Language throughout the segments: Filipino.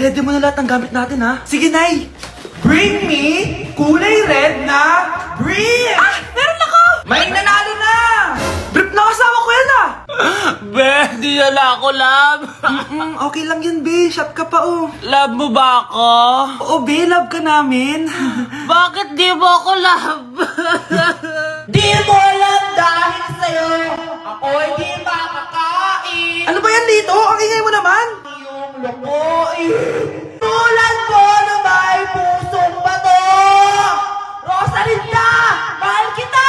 I-ready mo na lahat ng gamit natin, ha? Sige, Nay! Bring me kulay red na brief! Ah! Meron ako! May nanalo na! Brief na kasama ko yan, ah! Be, di na ako, love. Okay lang yan, Be. Shop ka pa, oh. Love mo ba ako? Oo, Be. Love ka namin. Bakit di mo ako love? Di mo alam dahil sa'yo ako'y di makakain. Ano ba yan dito? Ang ingay mo naman. Yung lukuin. Tulad ko na may pusong bato. Rosalinda! Mahal kita!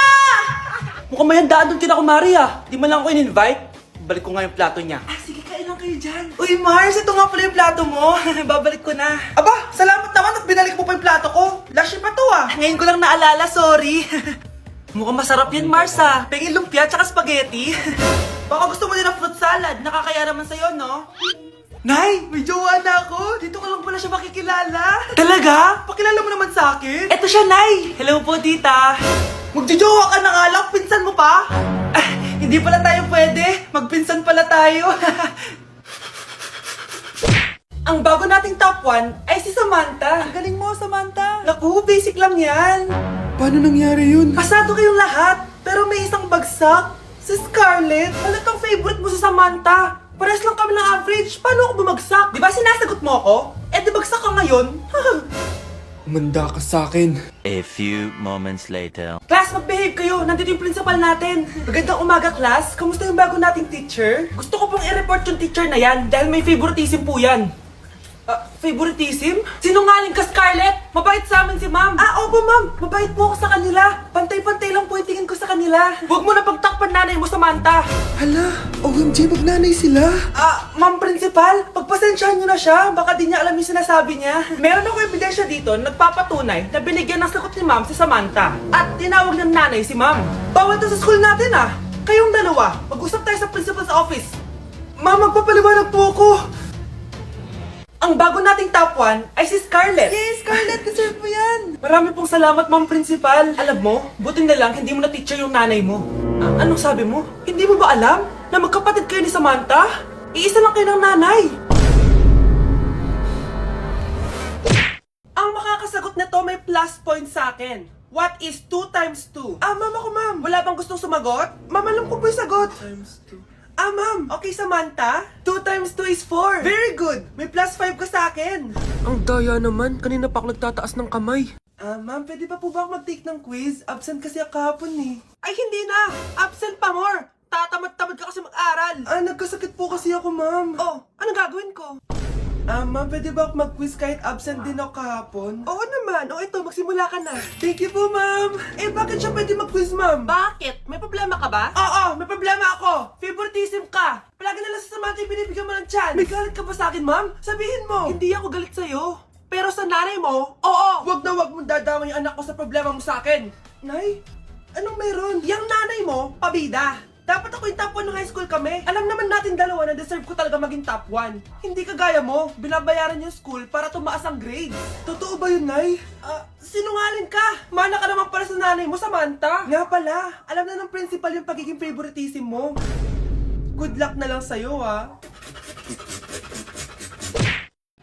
Mukhang may handaan doon kina Kumari, ah. Di man lang ako in-invite. Balik ko nga yung plato niya. Ah, sige, kain lang kayo dyan. Uy, Mars, ito nga pala yung plato mo. Babalik ko na. Aba, salamat naman at binalik mo pa yung plato ko. Lashy pa to, ah. Ngayon ko lang naalala, sorry. Mukhang masarap yan, Mars, ah. Pengin lumpia tsaka spaghetti. Baka gusto mo din ng fruit salad. Nakakaya naman sa'yo, no? Nay, may jowa na ako. Dito ka lang pala siya makikilala. Talaga? Pakilala mo naman sa akin. Eto siya, Nay. Hello po, tita. Magjojowa ka na nga lang. Pinsan mo pa? Ah, hindi pala tayo pwede. Magpinsan pala tayo. Ang bago nating top 1 ay si Samantha. Ang galing mo, Samantha. Naku, basic lang yan. Paano nangyari yun? Pasado kayong lahat, pero may isang bagsak. Si Scarlett, halatang favorite mo si Samantha. Pares lang kami ng average. Paano ako bumagsak? Di ba sinasagot mo ako? Eh, di bagsak ka ngayon? Umanda ka sa akin. A few moments later. Class, mag-behave kayo. Nandito yung principal natin. Magandang umaga, class. Kamusta yung bago nating teacher? Gusto ko pong i-report yung teacher na yan dahil may favoritism po yan. Favoritism? Sinungaling ka, Scarlett! Mabait sa amin si ma'am! Ah, opo, ma'am! Mabait po ako sa kanila! Pantay-pantay lang po yung tingin ko sa kanila! Huwag mo na pagtakpan nanay mo, Samantha! Hala, OMG, magnanay sila. Ma'am principal, pagpasensyahan niyo na siya. Baka di niya alam yung sinasabi niya. Meron ako ebidensya dito na nagpapatunay na binigyan ng sagot ni ma'am si Samantha. At tinawag ng nanay si ma'am. Bawal to sa school natin, ah! Kayong dalawa, mag-usap tayo sa principal's office. Ma'am, magpapaliwanag po ako. Ang bago nating top 1 ay si Scarlett. Yes, Scarlett, deserve mo yan. Marami pong salamat, ma'am principal. Alam mo, buti na lang hindi mo na teacher yung nanay mo. Anong sabi mo? Hindi mo ba alam na magkapatid kayo ni Samantha? Iisa lang kayo ng nanay. Ang makakasagot na to may plus point sa akin. What is 2 times 2? Ma'am ako, ma'am. Wala bang gustong sumagot? Ma'am, alam ko po yung sagot. 2 times 2. Ma'am. Okay, Samantha. 2 times 2 is 4. Very good. May plus 5 ka sa akin. Ang daya naman, kanina pa ako nagtataas ng kamay. Ma'am, pwede pa po ba ako mag-take ng quiz? Absent kasi ako kahapon eh. Ay, hindi na. Absent pa more. Tatamad-tamad ka kasi mag-aral. Nagkasakit po kasi ako, ma'am. Oh, anong gagawin ko? Ma'am, pwede ba ako mag-quiz kahit absent din ako kahapon? Oo naman. O ito, magsimula ka na. Thank you po, ma'am. Eh, bakit siya pwede mag-quiz, ma'am? Bakit? May problema ka ba? Oo, may problema ako. Favoritism ka. Palagi na lang sa Samantha yung binibigyan mo ng chance. May galit ka ba sa akin, ma'am? Sabihin mo. Hindi ako galit sa'yo. Pero sa nanay mo, oo. Wag na wag mong dadama yung anak ko sa problema mo sa akin. Nay, anong meron? Yang nanay mo, pabida. Dapat ako yung top 1 ng high school kami. Alam naman natin dalawa na deserve ko talaga maging top 1. Hindi kagaya mo, binabayaran yung school para tumaas ang grades. Totoo ba yun, Nay? Sinungaling ka! Mana ka naman para sa nanay mo, Samantha. Nga pala, alam na ng principal yung pagiging favoritism mo. Good luck na lang sa'yo, ah.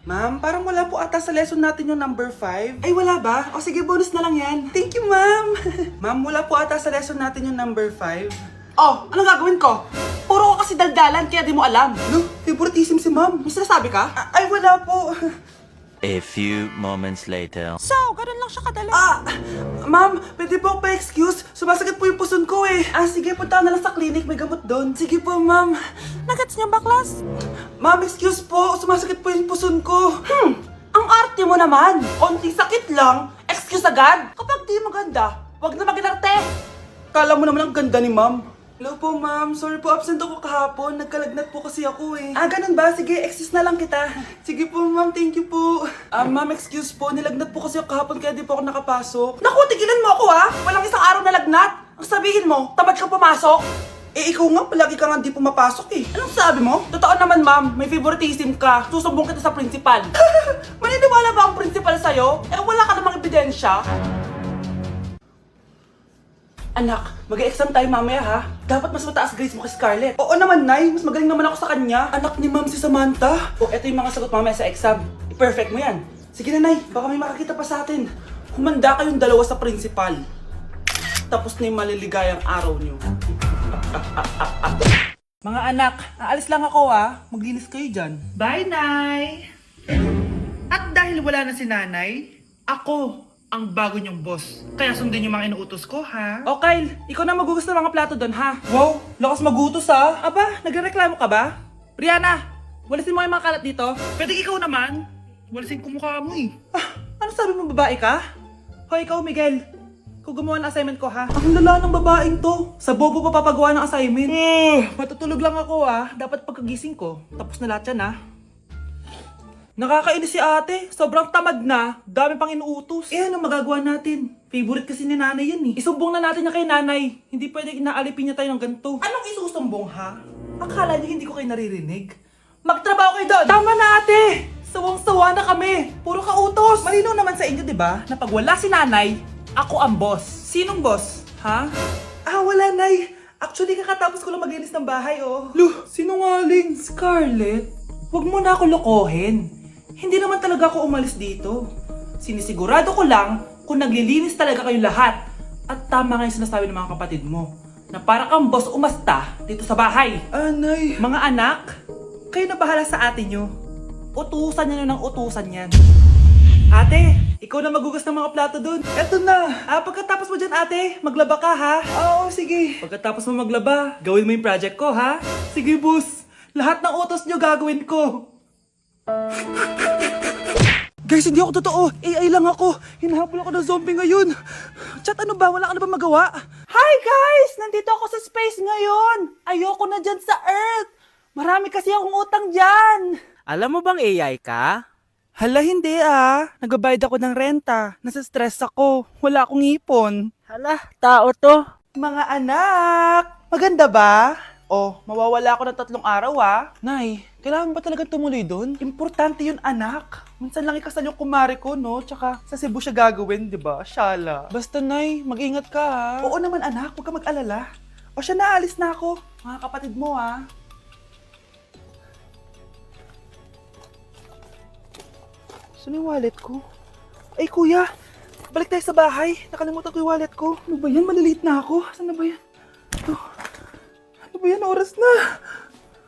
Ma'am, parang wala po ata sa lesson natin yung number 5. Ay, wala ba? O sige, bonus na lang yan. Thank you, ma'am. Ma'am, wala po ata sa lesson natin yung number 5. Oh, anong gagawin ko? Puro ko kasi daldalan, kaya di mo alam. No, favoritism si ma'am. May sinasabi ka? Ay, wala po. A few moments later. So, ganun lang siya kadali. Ma'am, pwede po pa-excuse? Sumasakit po yung puson ko eh. Sige, punta na lang sa clinic, may gamot doon. Sige po, ma'am. Nagets niyo ba, class? Ma'am, excuse po, sumasakit po yung puson ko. Ang arte mo naman. Konting sakit lang, excuse agad. Kapag di maganda, wag na mag-inarte. Kala mo naman ang ganda ni ma'am. Hello po, ma'am. Sorry po, absent ako kahapon. Nagkalagnat po kasi ako eh. Ganun ba? Sige, excuse na lang kita. Sige po, ma'am. Thank you po. Ma'am, excuse po. Nilagnat po kasi ako kahapon kaya di po ako nakapasok. Naku, tigilan mo ako ha! Walang isang araw na lagnat. Ang sabihin mo, tamad kang pumasok. Ikaw nga, palagi ka nga di pumapasok eh. Anong sabi mo? Totoo naman, ma'am. May favoritism ka. Susumbong kita sa principal. Maniniwala ba ang principal sa'yo? Wala ka namang ebidensya. Anak, mag-exam tayo mamaya ha. Dapat mas mataas grades mo kay Scarlett. Oo naman, Nay. Mas magaling naman ako sa kanya. Anak ni Ma'am si Samantha. O, eto yung mga sagot mamaya sa exam. I-perfect mo yan. Sige na, Nay. Baka may makakita pa sa atin. Humanda kayong dalawa sa principal. Tapos na yung maliligayang araw niyo. Mga anak, aalis lang ako ha. Maglinis kayo dyan. Bye, Nay! At dahil wala na si Nanay, ako ang bago niyong boss. Kaya sundin yung mga inuutos ko, ha? O Kyle, ikaw na magugas ng mga plato doon ha. Wow, lakas magutos ha. Aba, nagreklamo ka ba? Brianna, walisin mo yung mga kalat dito. Pwede ikaw naman. Walisin ko mukha mo eh. Ano sabi mo, babae ka? Hoy, ikaw Miguel. Ikaw gumawa ng assignment ko ha. Ang lala ng babaeng to. Sa bobo pa papagawa ng assignment. Matutulog lang ako ha. Dapat pagkagising ko, tapos na lahat yan ha. Nakakainis si ate. Sobrang tamad na. Dami pang inuutos. Eh ano magagawa natin? Favorite kasi ni nanay yan eh. Isumbong na natin niya kay nanay. Hindi pwede inaalipin niya tayo ng ganito. Anong isusumbong ha? Akala niyo hindi ko kayo naririnig? Magtrabaho kayo doon! Tama na ate! Sawang-sawa na kami. Puro kautos. Malinaw naman sa inyo, di ba? Na pag wala si nanay, ako ang boss. Sinong boss? Ha? Wala nay. Actually, kakatapos ko lang maglinis ng bahay, oh. Luh, sinungaling. Scarlett, huwag mo na ako lokohin. Hindi naman talaga ako umalis dito. Sinisigurado ko lang kung naglilinis talaga kayong lahat. At tama nga yung sinasabi ng mga kapatid mo. Na para kang boss umasta dito sa bahay. Anay. Mga anak, kayo na bahala sa ate nyo. Utusan nyo ng utusan yan. Ate, ikaw na magugas ng mga plato dun. Eto na. Pagkatapos mo dyan ate, maglaba ka ha? Oo, sige. Pagkatapos mo maglaba, gawin mo yung project ko ha? Sige boss. Lahat ng utos nyo gagawin ko. Guys, hindi ako totoo. AI lang ako. Hinahabol ako ng zombie ngayon. Chat, ano ba? Wala ka na ba magawa? Hi guys! Nandito ako sa space ngayon. Ayoko na dyan sa Earth. Marami kasi akong utang dyan. Alam mo bang AI ka? Hala, hindi Nagbabayad ako ng renta. Nasa-stress ako. Wala akong ipon. Hala, tao to. Mga anak! Maganda ba? Oh, mawawala ako ng 3 araw Nay, kailangan ba talaga tumuloy doon? Importante yun anak. Minsan lang ikasal yung kumare ko, no? Tsaka sa Cebu siya gagawin, di ba? Shala. Basta Nay, mag-ingat ka Oo naman anak, huwag ka mag-alala. O siya na, alis na ako. Mga kapatid mo Saan yung wallet ko? Ay kuya, balik tayo sa bahay. Nakalimutan ko yung wallet ko. Ano ba yan? Maliliit na ako. Saan na ba yan? Ito. Ano ba yan? Oras na.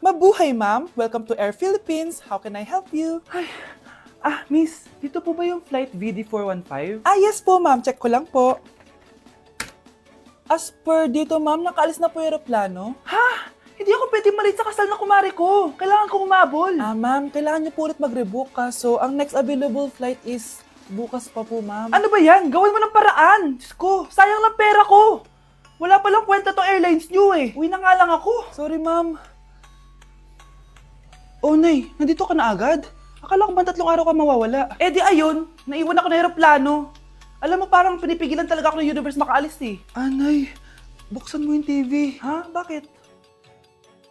Mabuhay ma'am. Welcome to Air Philippines. How can I help you? Ay. Miss. Dito po ba yung flight VD415? Yes po ma'am. Check ko lang po. As per dito ma'am, nakaalis na po yung aeroplano. Ha? Hindi ako pwede malit sa kasal na kumari ko. Kailangan ko umabol. Ma'am, kailangan niyo po ulit mag-rebook So, ang next available flight is bukas pa po, ma'am. Ano ba yan? Gawin mo ng paraan. Diyos ko, sayang lang pera ko. Wala palang kwenta tong airlines niyo Uwi na nga lang ako. Sorry, ma'am. Oh, Nay, nandito ka na agad? Akala ko ba 3 araw ka mawawala? Di ayun, naiwan ako ng aeroplano. Alam mo, parang pinipigilan talaga ako ng universe makaalis Nay, buksan mo yung TV. Ha? Bakit?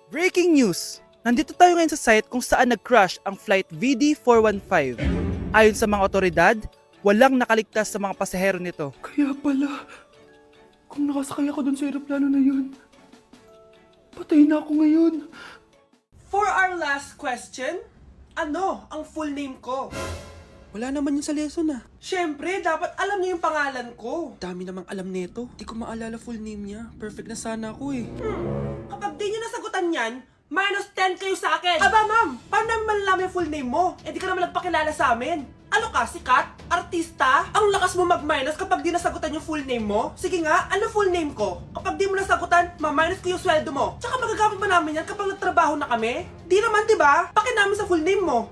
Breaking news! Nandito tayo ngayon sa site kung saan nag-crash ang flight VD415. Ayon sa mga otoridad, walang nakaligtas sa mga pasahero nito. Kaya pala, kung nakasakay ako dun sa aeroplano na yun, patay na ako ngayon. For our last question, ano ang full name ko? Wala naman yun sa lesson Siyempre, dapat alam niyo yung pangalan ko. Dami namang alam nito. Di ko maalala full name niya. Perfect na sana ako Kapag di nyo nasagutan yan, -10 kayo sa akin. Aba ma'am, paano namin malalaman yung full name mo? Di ka naman nagpakilala sa amin. Ano ka, sikat? Artista? Ang lakas mo mag-minus kapag di nasagutan yung full name mo? Sige nga, ano full name ko? Kapag di mo nasagutan, ma-minus ko yung sweldo mo. Tsaka magagamit ba namin yan kapag nagtrabaho na kami? Di naman, diba? Pakin namin sa full name mo.